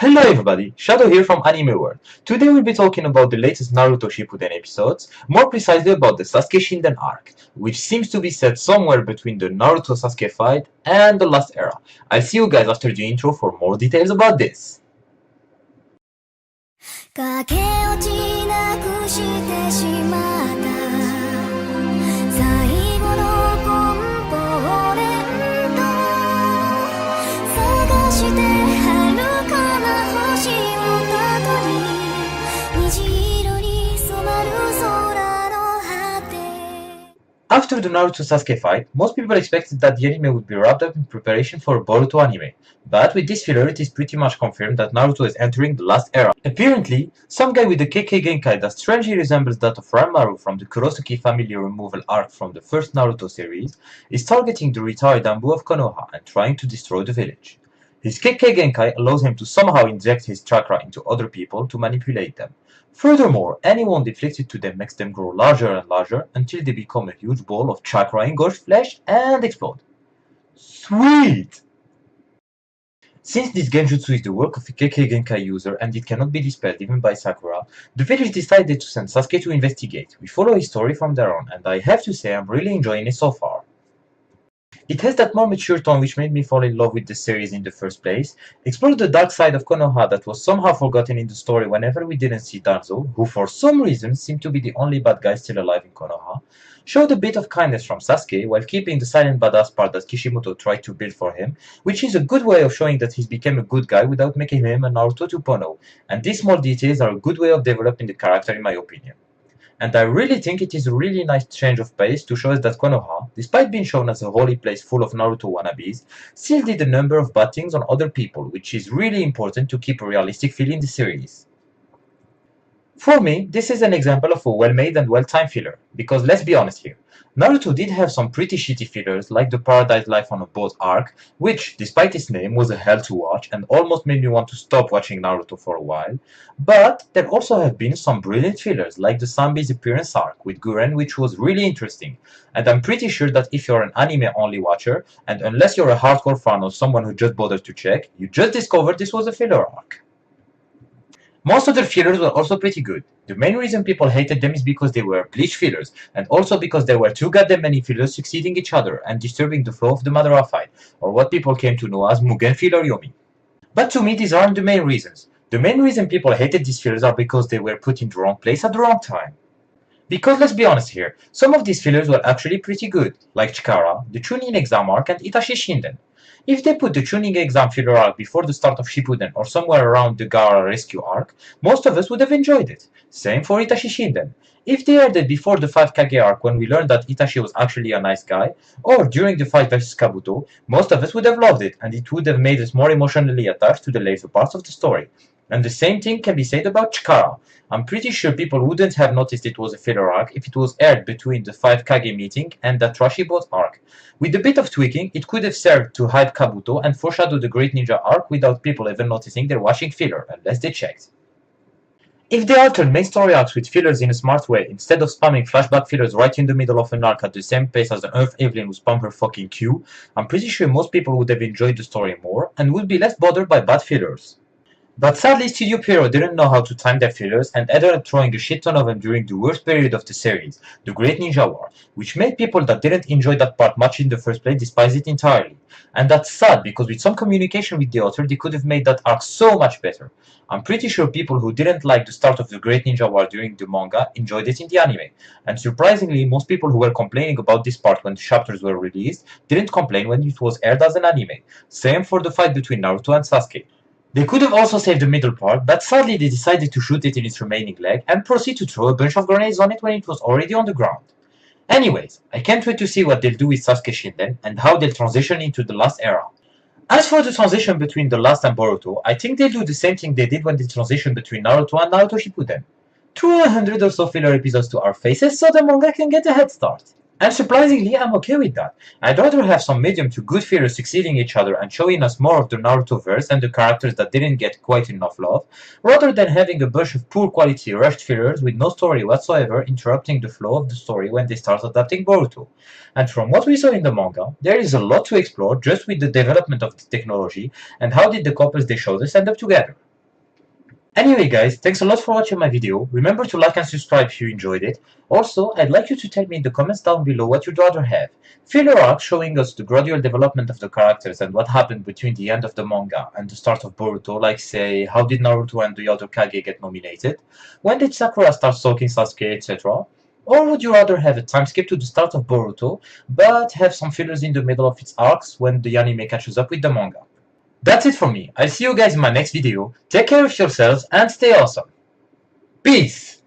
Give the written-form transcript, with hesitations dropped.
Hello everybody, Shadow here from Anime World. Today we'll be talking about the latest Naruto Shippuden episodes, more precisely about the Sasuke Shinden arc, which seems to be set somewhere between the Naruto Sasuke fight and the last era. I'll see you guys after the intro for more details about this. 駆け落ちなくしてしまった最後のコンポーネント探して遥かな星をたどり虹色に染まる空の果て After the Naruto Sasuke fight, most people expected that the anime would be wrapped up in preparation for a Boruto anime. But with this filler, it is pretty much confirmed that Naruto is entering the last era. Apparently, some guy with a Kekkei Genkai that strangely resembles that of Ranmaru from the Kurosuke family removal arc from the first Naruto series is targeting the retired Anbu of Konoha and trying to destroy the village. His Kekkei Genkai allows him to somehow inject his chakra into other people to manipulate them. Furthermore, any wound inflicted to them makes them grow larger and larger until they become a huge ball of chakra engulfed flesh and explode. Sweet! Since this genjutsu is the work of a Kekkei Genkai user and it cannot be dispelled even by Sakura, the village decided to send Sasuke to investigate. We follow his story from there on, and I have to say I'm really enjoying it so far. It has that more mature tone which made me fall in love with the series in the first place, explored the dark side of Konoha that was somehow forgotten in the story whenever we didn't see Danzo, who for some reason seemed to be the only bad guy still alive in Konoha, showed a bit of kindness from Sasuke while keeping the silent badass part that Kishimoto tried to build for him, which is a good way of showing that he's become a good guy without making him a Naruto 2.0, and these small details are a good way of developing the character in my opinion. And I really think it is a really nice change of pace to show us that Konoha, despite being shown as a holy place full of Naruto wannabes, still did a number of bad things on other people, which is really important to keep a realistic feel in the series. For me, this is an example of a well-made and well-timed filler, because let's be honest here, Naruto did have some pretty shitty fillers like the Paradise Life on a Boat arc, which, despite its name, was a hell to watch and almost made me want to stop watching Naruto for a while, but there also have been some brilliant fillers like the Sambi's appearance arc with Guren, which was really interesting, and I'm pretty sure that if you're an anime-only watcher, and unless you're a hardcore fan or someone who just bothered to check, you just discovered this was a filler arc. Most of the fillers were also pretty good. The main reason people hated them is because they were bleach fillers, and also because there were too goddamn many fillers succeeding each other and disturbing the flow of the Madara fight, or what people came to know as Mugen filler Yomi. But to me these aren't the main reasons. The main reason people hated these fillers are because they were put in the wrong place at the wrong time. Because let's be honest here, some of these fillers were actually pretty good, like Chikara, the Chunin exam arc and Itachi Shinden. If they put the Chunin exam filler arc before the start of Shippuden or somewhere around the Gaara rescue arc, most of us would have enjoyed it. Same for Itachi Shinden. If they aired it before the 5 Kage arc when we learned that Itachi was actually a nice guy, or during the fight versus Kabuto, most of us would have loved it and it would have made us more emotionally attached to the later parts of the story. And the same thing can be said about Chikara. I'm pretty sure people wouldn't have noticed it was a filler arc if it was aired between the 5 Kage meeting and the Trashy Boat arc. With a bit of tweaking, it could have served to hype Kabuto and foreshadow the Great Ninja arc without people even noticing they're watching filler, unless they checked. If they altered main story arcs with fillers in a smart way, instead of spamming flashback fillers right in the middle of an arc at the same pace as the Earth Evelyn would spam her fucking Q, I'm pretty sure most people would have enjoyed the story more and would be less bothered by bad fillers. But sadly, Studio Pierrot didn't know how to time their fillers and ended up throwing a shit ton of them during the worst period of the series, the Great Ninja War, which made people that didn't enjoy that part much in the first place despise it entirely. And that's sad because with some communication with the author they could have made that arc so much better. I'm pretty sure people who didn't like the start of the Great Ninja War during the manga enjoyed it in the anime, and surprisingly most people who were complaining about this part when the chapters were released didn't complain when it was aired as an anime. Same for the fight between Naruto and Sasuke. They could have also saved the middle part, but sadly they decided to shoot it in its remaining leg and proceed to throw a bunch of grenades on it when it was already on the ground. Anyways, I can't wait to see what they'll do with Sasuke Shinden and how they'll transition into the last era. As for the transition between the last and Boruto, I think they'll do the same thing they did when they transitioned between Naruto and Naruto Shippuden. Throw 100 or so filler episodes to our faces so the manga can get a head start. And surprisingly, I'm okay with that. I'd rather have some medium to good fillers succeeding each other and showing us more of the Naruto-verse and the characters that didn't get quite enough love, rather than having a bunch of poor quality rushed fillers with no story whatsoever interrupting the flow of the story when they start adapting Boruto. And from what we saw in the manga, there is a lot to explore just with the development of the technology and how did the couples they showed us end up together. Anyway guys, thanks a lot for watching my video. Remember to like and subscribe if you enjoyed it. Also, I'd like you to tell me in the comments down below what you'd rather have. Filler arc showing us the gradual development of the characters and what happened between the end of the manga and the start of Boruto, like say, how did Naruto and the other Kage get nominated? When did Sakura start stalking Sasuke, etc.? Or would you rather have a time skip to the start of Boruto, but have some fillers in the middle of its arcs when the anime catches up with the manga? That's it for me. I'll see you guys in my next video. Take care of yourselves and stay awesome. Peace!